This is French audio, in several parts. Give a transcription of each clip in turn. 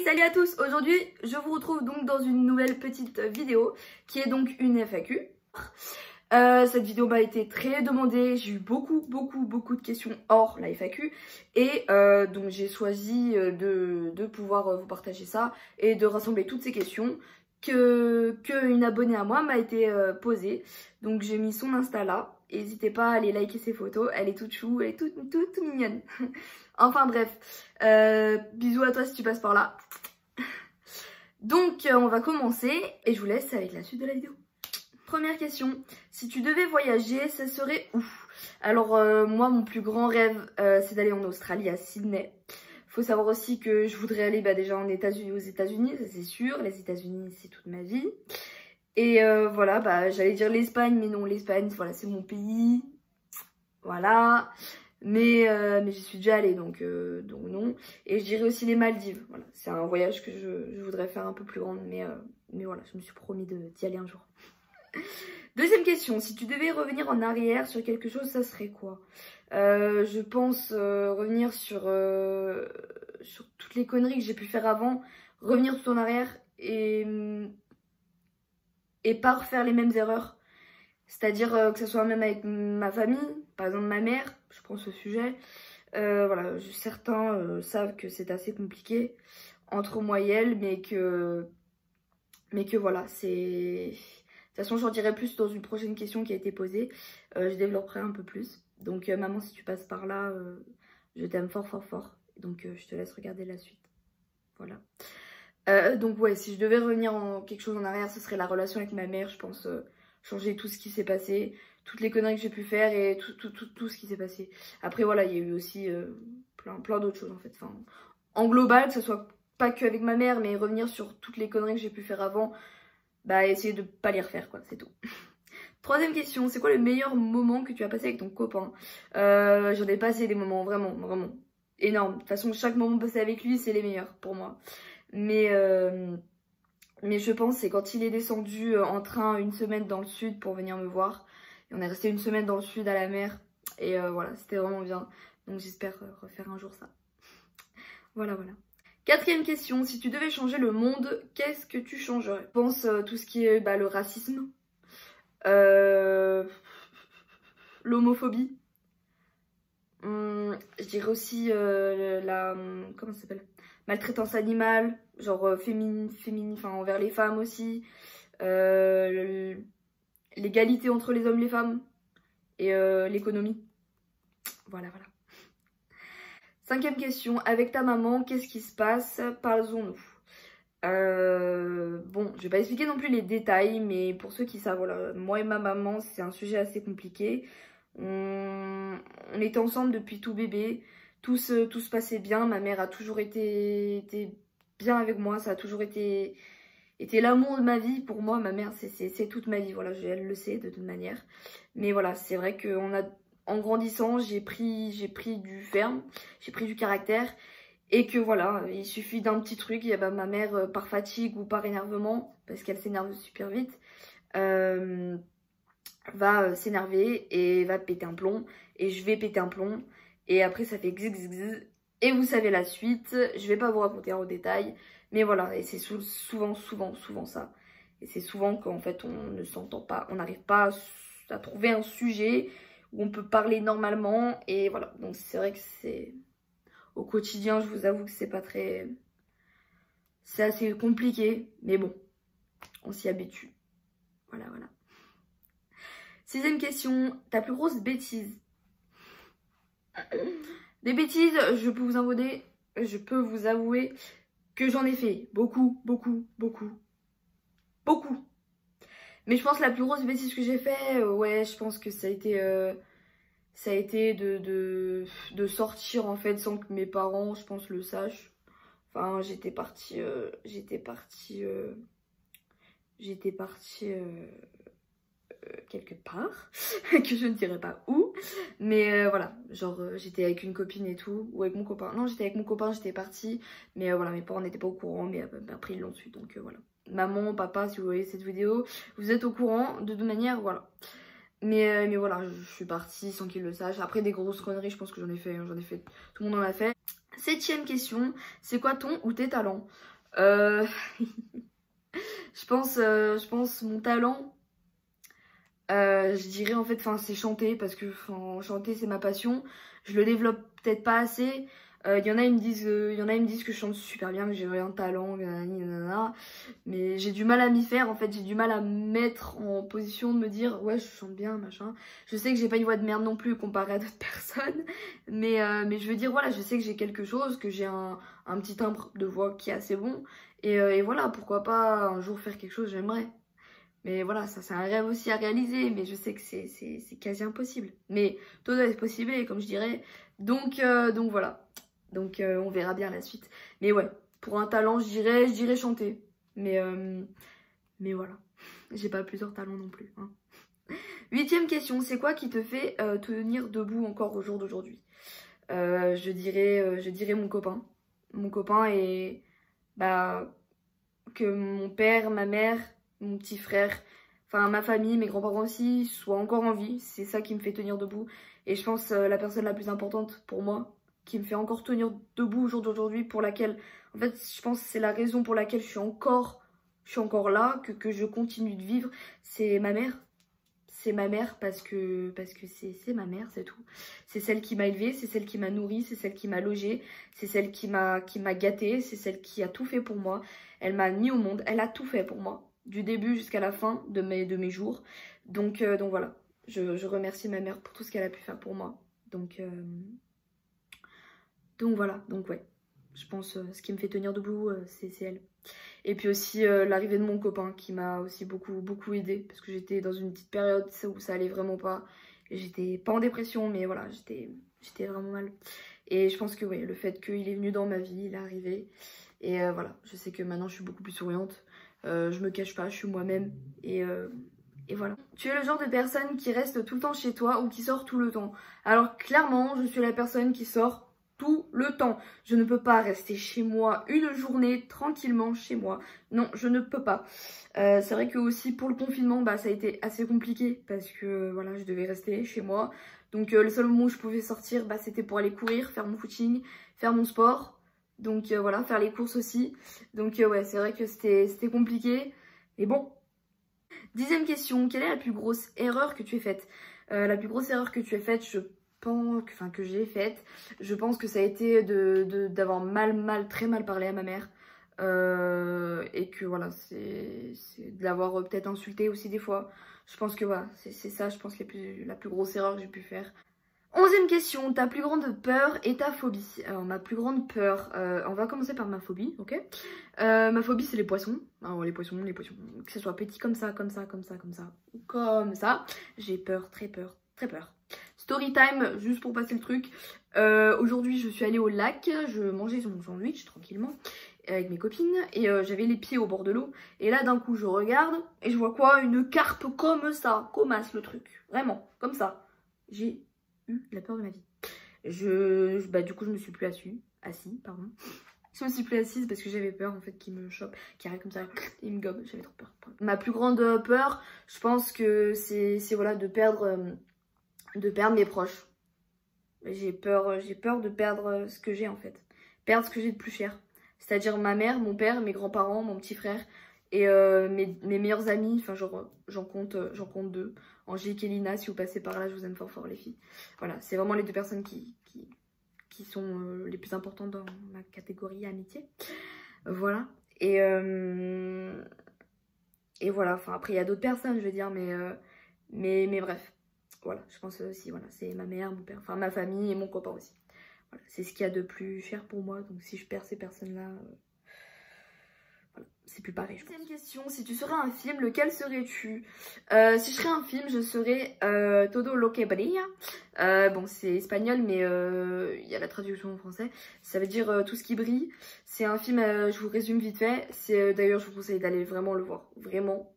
Salut à tous. Aujourd'hui je vous retrouve donc dans une nouvelle petite vidéo qui est donc une FAQ. Cette vidéo m'a été très demandée, j'ai eu beaucoup de questions hors la FAQ et donc j'ai choisi de pouvoir vous partager ça et de rassembler toutes ces questions qu'une abonnée à moi m'a été posée. Donc j'ai mis son Insta là, n'hésitez pas à aller liker ses photos, elle est toute chou, elle est toute mignonne. Enfin bref, bisous à toi si tu passes par là. Donc on va commencer et je vous laisse avec la suite de la vidéo. Première question, si tu devais voyager, ça serait où? Alors moi mon plus grand rêve c'est d'aller en Australie, à Sydney. Faut savoir aussi que je voudrais aller déjà aux États-Unis, ça c'est sûr. Les États-Unis c'est toute ma vie. Et voilà, j'allais dire l'Espagne, mais non, l'Espagne voilà, c'est mon pays. Voilà. Mais j'y suis déjà allée, donc non. Et je dirais aussi les Maldives. Voilà, c'est un voyage que je voudrais faire un peu plus grand, mais voilà, je me suis promis d'y aller un jour. Deuxième question, si tu devais revenir en arrière sur quelque chose, ça serait quoi? Je pense revenir sur toutes les conneries que j'ai pu faire avant, revenir tout en arrière et pas refaire les mêmes erreurs. C'est-à-dire que ce soit même avec ma famille, par exemple ma mère, je prends ce sujet. Voilà, certains savent que c'est assez compliqué entre moi et elle, mais que voilà, c'est... De toute façon, j'en dirai plus dans une prochaine question qui a été posée. Je développerai un peu plus. Donc, maman, si tu passes par là, je t'aime fort. Donc, je te laisse regarder la suite. Voilà. Donc, ouais, si je devais revenir en quelque chose en arrière, ce serait la relation avec ma mère. Je pense changer tout ce qui s'est passé, toutes les conneries que j'ai pu faire et tout ce qui s'est passé. Après, voilà, il y a eu aussi plein d'autres choses, en fait. Enfin, en global, que ce soit pas que avec ma mère, mais revenir sur toutes les conneries que j'ai pu faire avant. Essayer de pas les refaire quoi, c'est tout. Troisième question, c'est quoi le meilleur moment que tu as passé avec ton copain? J'en ai passé des moments vraiment énormes. De toute façon, chaque moment passé avec lui, c'est les meilleurs pour moi. Mais je pense c'est quand il est descendu en train une semaine dans le sud pour venir me voir. Et on est resté une semaine dans le sud à la mer. Et voilà, c'était vraiment bien. Donc j'espère refaire un jour ça. Voilà. Quatrième question, si tu devais changer le monde, qu'est-ce que tu changerais? Je pense tout ce qui est le racisme, l'homophobie, je dirais aussi comment ça s'appelle? Maltraitance animale, genre féminine, enfin envers les femmes aussi, l'égalité entre les hommes et les femmes et l'économie. Voilà. Cinquième question, avec ta maman, qu'est-ce qui se passe? Parlons-nous. Bon, je vais pas expliquer non plus les détails, mais pour ceux qui savent, voilà, moi et ma maman, c'est un sujet assez compliqué. On était ensemble depuis tout bébé, tout se passait bien, ma mère a toujours été bien avec moi, ça a toujours été l'amour de ma vie. Pour moi, ma mère, c'est toute ma vie, voilà, elle le sait de toute manière. Mais voilà, c'est vrai en grandissant, j'ai pris du ferme, j'ai pris du caractère. Et que voilà, il suffit d'un petit truc, ma mère, par fatigue ou par énervement, parce qu'elle s'énerve super vite, va s'énerver et va péter un plomb. Et je vais péter un plomb. Et après, ça fait xx. Et vous savez la suite. Je vais pas vous raconter en détail. Mais voilà, et c'est souvent ça. Et c'est souvent qu'en fait, on ne s'entend pas. On n'arrive pas à trouver un sujet où on peut parler normalement. Et voilà, donc c'est vrai que c'est... Au quotidien, je vous avoue que c'est pas très... C'est assez compliqué, mais bon, on s'y habitue. Voilà. Sixième question, ta plus grosse bêtise? Des bêtises, je peux vous avouer que j'en ai fait beaucoup. Mais je pense que la plus grosse bêtise que j'ai fait, ouais, je pense que ça a été de sortir en fait sans que mes parents, je pense, le sachent. Enfin, j'étais partie quelque part, que je ne dirais pas où. Mais voilà, genre j'étais avec une copine et tout, ou avec mon copain. Non, j'étais avec mon copain, j'étais partie. Mais voilà, mes parents n'étaient pas au courant, mais après ils l'ont su, donc voilà. Maman, papa, si vous voyez cette vidéo, vous êtes au courant de toute manière, voilà. Mais voilà, je suis partie sans qu'ils le sachent. Après des grosses conneries, je pense que j'en ai fait, tout le monde en a fait. Septième question, c'est quoi ton ou tes talents? Je pense mon talent, je dirais en fait, enfin c'est chanter parce que chanter c'est ma passion. Je le développe peut-être pas assez. Il y en a ils me disent que je chante super bien, que j'ai rien de talent, nanani, nanana. Mais j'ai du mal à m'y faire en fait, j'ai du mal à me mettre en position de me dire ouais je chante bien machin. Je sais que j'ai pas une voix de merde non plus comparée à d'autres personnes, mais je veux dire voilà, je sais que j'ai quelque chose, que j'ai un petit timbre de voix qui est assez bon. Et voilà, pourquoi pas un jour faire quelque chose, j'aimerais. Mais voilà, ça c'est un rêve aussi à réaliser, mais je sais que c'est quasi impossible. Mais tout doit être possible, comme je dirais. Donc voilà. Donc on verra bien la suite. Mais ouais, pour un talent, je dirais chanter. Mais voilà, j'ai pas plusieurs talents non plus. Hein. 8e question, c'est quoi qui te fait tenir debout encore au jour d'aujourd'hui? Je dirais mon copain. Mon copain et bah que mon père, ma mère, mon petit frère, enfin ma famille, mes grands-parents aussi, soient encore en vie. C'est ça qui me fait tenir debout. Et je pense la personne la plus importante pour moi, qui me fait encore tenir debout au jour d'aujourd'hui, pour laquelle, en fait, je pense que c'est la raison pour laquelle je suis encore là, que je continue de vivre, c'est ma mère. C'est ma mère parce que c'est ma mère, c'est tout. C'est celle qui m'a élevée, c'est celle qui m'a nourrie, c'est celle qui m'a logée, c'est celle qui m'a gâtée, c'est celle qui a tout fait pour moi. Elle m'a mis au monde, elle a tout fait pour moi, du début jusqu'à la fin de mes jours. Donc voilà, je remercie ma mère pour tout ce qu'elle a pu faire pour moi. Donc voilà, donc ouais, je pense ce qui me fait tenir debout, c'est elle. Et puis aussi l'arrivée de mon copain qui m'a aussi beaucoup aidé, parce que j'étais dans une petite période où ça allait vraiment pas. J'étais pas en dépression, mais voilà, j'étais vraiment mal. Et je pense que ouais, le fait qu'il est venu dans ma vie, il est arrivé. Et voilà, je sais que maintenant je suis beaucoup plus souriante. Je me cache pas, je suis moi-même. Et voilà. Tu es le genre de personne qui reste tout le temps chez toi ou qui sort tout le temps? Alors clairement, je suis la personne qui sort tout le temps. Je ne peux pas rester chez moi une journée tranquillement chez moi. Non, je ne peux pas. C'est vrai que aussi pour le confinement, bah, ça a été assez compliqué parce que voilà, je devais rester chez moi. Donc le seul moment où je pouvais sortir, bah, c'était pour aller courir, faire mon footing, faire mon sport. Donc voilà, faire les courses aussi. Donc ouais, c'est vrai que c'était compliqué. Mais bon. 10e question, quelle est la plus grosse erreur que tu aies faite? La plus grosse erreur que tu aies faite, que j'ai faite, je pense que ça a été d'avoir très mal parlé à ma mère. Et que voilà, c'est de l'avoir peut-être insulté aussi des fois. Je pense que voilà, c'est ça, je pense, la plus grosse erreur que j'ai pu faire. 11e question, ta plus grande peur et ta phobie. Alors ma plus grande peur, on va commencer par ma phobie, ok. Ma phobie c'est les poissons. Alors les poissons, que ce soit petit comme ça, ou comme ça. J'ai peur, très peur, très peur. Story time, juste pour passer le truc. Aujourd'hui je suis allée au lac, je mangeais mon sandwich tranquillement avec mes copines et j'avais les pieds au bord de l'eau. Et là d'un coup je regarde et je vois quoi? Une carpe comme ça, commasse le truc, vraiment, comme ça. J'ai eu la peur de ma vie. Bah, du coup, je me suis plus assise. Je me suis plus assise parce que j'avais peur en fait qu'il me chope, qu'il arrive comme ça, il me gobe. J'avais trop peur. Ma plus grande peur, je pense que c'est voilà, de perdre mes proches. J'ai peur de perdre ce que j'ai en fait. Perdre ce que j'ai de plus cher. C'est-à-dire ma mère, mon père, mes grands-parents, mon petit frère et mes meilleurs amis. Enfin, genre, j'en compte 2. Angélique et Lina, si vous passez par là, je vous aime fort les filles. Voilà, c'est vraiment les 2 personnes qui sont les plus importantes dans ma catégorie amitié. Voilà. Et voilà, enfin après il y a d'autres personnes, je veux dire, mais bref. Voilà, je pense aussi, voilà, c'est ma mère, mon père, enfin ma famille et mon copain aussi. Voilà, c'est ce qu'il y a de plus cher pour moi, donc si je perds ces personnes-là... c'est plus pareil. Deuxième question, si tu serais un film, lequel serais-tu? Si je serais un film, je serais Todo lo que brilla. Bon, c'est espagnol, mais il y a la traduction en français. Ça veut dire tout ce qui brille. C'est un film, je vous résume vite fait. D'ailleurs, je vous conseille d'aller vraiment le voir. Vraiment.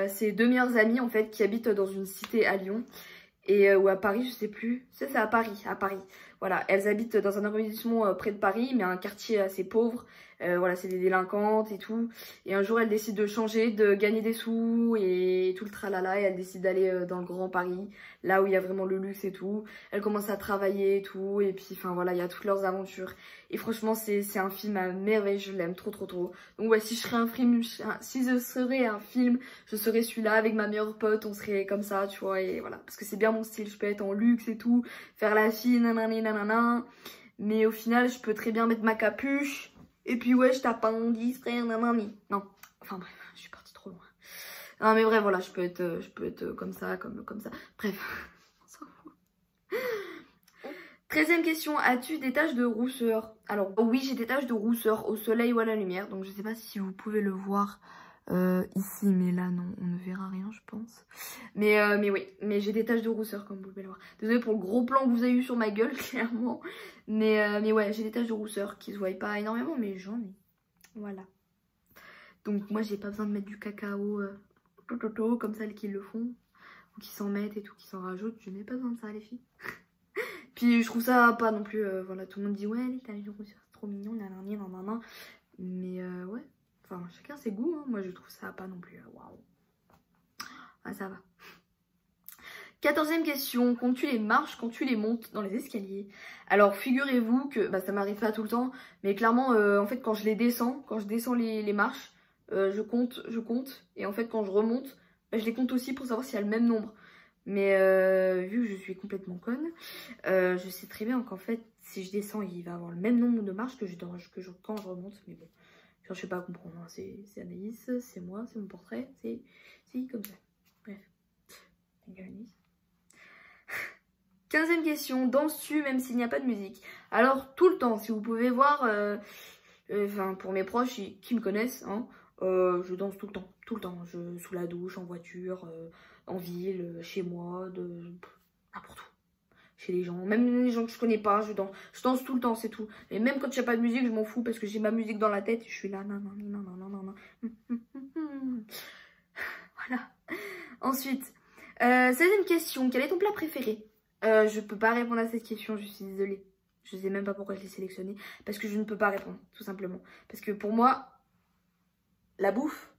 C'est 2 meilleures amies, en fait, qui habitent dans une cité à Lyon. Ou à Paris, je sais plus. C'est à Paris. Voilà, elles habitent dans un arrondissement près de Paris, mais un quartier assez pauvre. Voilà, c'est des délinquantes et tout. Et un jour, elle décide de changer, de gagner des sous et tout le tralala. Et elle décide d'aller dans le Grand Paris, là où il y a vraiment le luxe et tout. Elle commence à travailler et tout. Et puis, enfin voilà, il y a toutes leurs aventures. Et franchement, c'est un film à merveille. Je l'aime trop, trop, trop. Donc ouais, si je serais si je serais un film, je serais celui-là avec ma meilleure pote. On serait comme ça, tu vois. Et voilà, parce que c'est bien mon style. Je peux être en luxe et tout, faire la fille, nanana, nanana. Mais au final, je peux très bien mettre ma capuche. Et puis ouais, je tape un discret, nanani. Non, enfin bref, je suis partie trop loin. Non mais bref, voilà, je peux être comme ça, comme ça. Bref, on s'en fout. 13e question, as-tu des taches de rousseur? Alors oui, j'ai des taches de rousseur au soleil ou à la lumière. Donc je sais pas si vous pouvez le voir ici, mais là non, on ne verra rien je pense. Mais oui, mais j'ai des taches de rousseur comme vous pouvez le voir. Désolée pour le gros plan que vous avez eu sur ma gueule, clairement. Mais ouais, j'ai des taches de rousseur qui se voient pas énormément, mais j'en ai. Voilà. Donc moi j'ai pas besoin de mettre du cacao comme celles qui le font. Ou qui s'en mettent et tout, qui s'en rajoutent. Je n'ai pas besoin de ça les filles. Puis je trouve ça pas non plus, voilà, tout le monde dit ouais les taches de rousseur c'est trop mignon, nanana. Mais ouais. Enfin, chacun ses goûts, hein. Moi je trouve ça pas non plus, waouh. Ah, ça va. 14e question, comptes-tu les marches quand tu les montes dans les escaliers? Alors figurez-vous que, bah ça m'arrive pas tout le temps, mais clairement, en fait quand je descends les marches, je compte, et en fait quand je remonte, bah, je les compte aussi pour savoir s'il y a le même nombre. Mais vu que je suis complètement conne, je sais très bien qu'en fait, si je descends, il va avoir le même nombre de marches que quand je remonte, mais bon. Je sais pas comprendre, hein. C'est Anaïs, c'est moi, c'est mon portrait, c'est comme ça. Bref. 15e question, danses-tu même s'il n'y a pas de musique? Alors tout le temps, si vous pouvez voir, enfin pour mes proches qui me connaissent, hein, je danse tout le temps, sous la douche, en voiture, en ville, chez moi, n'importe où. Chez les gens, même les gens que je connais pas, je danse tout le temps, c'est tout. Et même quand il n'y a pas de musique, je m'en fous parce que j'ai ma musique dans la tête, je suis là, non. Voilà. Ensuite, 16e question, quel est ton plat préféré? Je peux pas répondre à cette question, je suis désolée. Je sais même pas pourquoi je l'ai sélectionné, parce que je ne peux pas répondre, tout simplement. Parce que pour moi, la bouffe,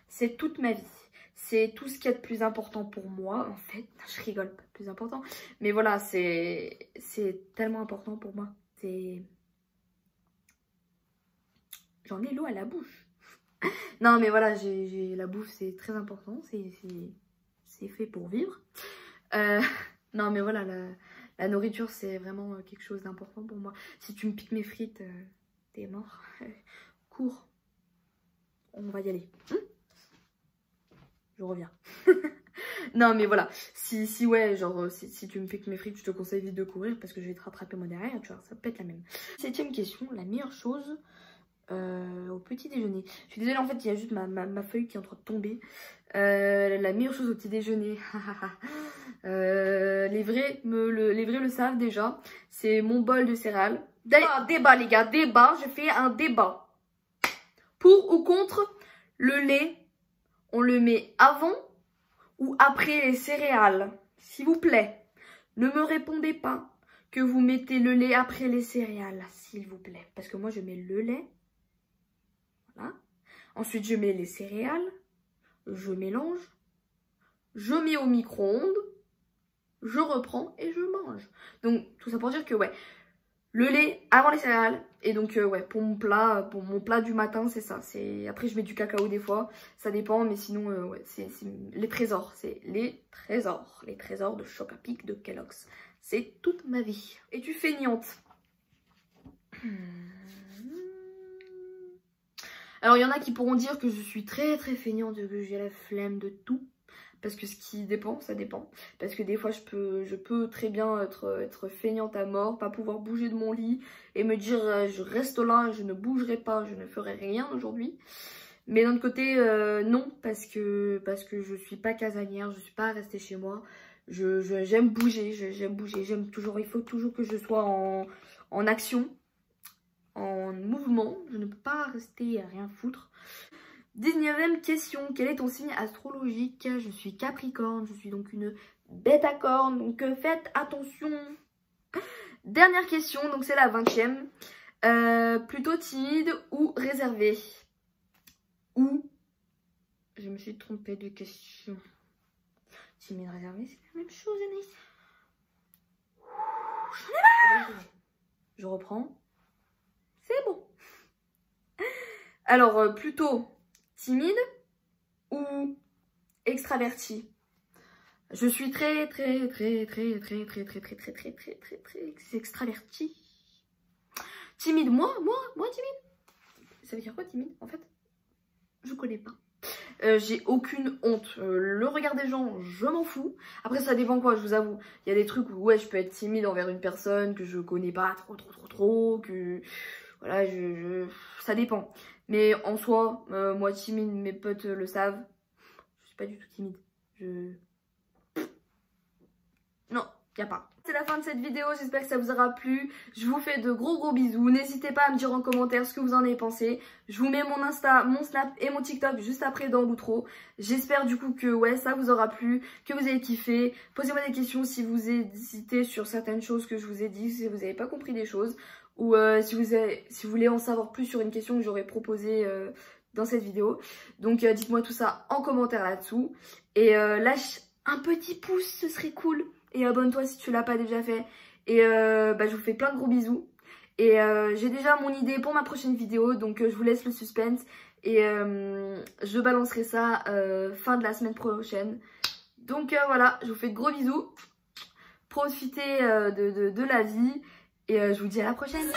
c'est toute ma vie. C'est tout ce qu'il y a de plus important pour moi, en fait. Je rigole, pas plus important. Mais voilà, c'est tellement important pour moi. J'en ai l'eau à la bouche. Non, mais voilà, la bouffe, c'est très important. C'est fait pour vivre. Non, mais voilà, la nourriture, c'est vraiment quelque chose d'important pour moi. Si tu me piques mes frites, t'es mort. Cours. On va y aller. Je reviens. Non mais voilà, ouais, genre si tu me piques mes frites, je te conseille vite de courir parce que je vais te rattraper moi derrière, tu vois, ça peut être la même. 7e question, la meilleure chose au petit déjeuner. Je suis désolée, en fait il y a juste ma feuille qui est en train de tomber. La meilleure chose au petit déjeuner, les vrais le savent déjà, c'est mon bol de céréales. Débat les gars, débat, je fais un débat. Pour ou contre le lait, on le met avant ou après les céréales? S'il vous plaît, ne me répondez pas que vous mettez le lait après les céréales, s'il vous plaît. Parce que moi, je mets le lait. Voilà. Ensuite, je mets les céréales. Je mélange. Je mets au micro-ondes. Je reprends et je mange. Donc, tout ça pour dire que, ouais, le lait avant les céréales. Et donc, ouais, pour mon plat du matin, c'est ça. Après, je mets du cacao des fois. Ça dépend, mais sinon, ouais, c'est les trésors. C'est les trésors. Les trésors de Choc-A-Pic de Kellogg's. C'est toute ma vie. Es-tu feignante? Alors, il y en a qui pourront dire que je suis très, très feignante, que j'ai la flemme de tout. Parce que ce qui dépend, ça dépend. Parce que des fois, je peux très bien être feignante à mort, pas pouvoir bouger de mon lit et me dire je reste là, je ne bougerai pas, je ne ferai rien aujourd'hui. Mais d'un autre côté, non, parce que je suis pas casanière, je suis pas restée chez moi. J'aime bouger, j'aime toujours, il faut toujours que je sois en action, en mouvement. Je ne peux pas rester à rien foutre. 19e question, quel est ton signe astrologique? Je suis Capricorne, je suis donc une bête à cornes, donc faites attention. Dernière question, donc c'est la 20e. Plutôt timide ou réservé? Ou, je me suis trompée de question. Timide, réservé, c'est la même chose, Anaïs. J'en ai marre. Je reprends. C'est bon. Alors, plutôt timide ou extraverti? Je suis très extraverti. Timide, moi timide. Ça veut dire quoi timide en fait? Je connais pas. J'ai aucune honte. Le regard des gens, je m'en fous. Après ça dépend quoi, je vous avoue. Il y a des trucs où ouais je peux être timide envers une personne que je connais pas trop, que voilà, ça dépend. Mais en soi, moi timide, mes potes le savent. Je suis pas du tout timide. Non, y a pas. C'est la fin de cette vidéo, j'espère que ça vous aura plu. Je vous fais de gros bisous. N'hésitez pas à me dire en commentaire ce que vous en avez pensé. Je vous mets mon Insta, mon Snap et mon TikTok juste après dans l'outro. J'espère du coup que ouais, ça vous aura plu, que vous avez kiffé. Posez-moi des questions si vous hésitez sur certaines choses que je vous ai dit, si vous n'avez pas compris des choses. Ou si vous voulez en savoir plus sur une question que j'aurais proposée dans cette vidéo. Donc dites-moi tout ça en commentaire là-dessous. Et lâche un petit pouce, ce serait cool. Et abonne-toi si tu l'as pas déjà fait. Et je vous fais plein de gros bisous. Et j'ai déjà mon idée pour ma prochaine vidéo. Donc je vous laisse le suspense. Et je balancerai ça fin de la semaine prochaine. Donc voilà, je vous fais de gros bisous. Profitez de la vie. Et je vous dis à la prochaine.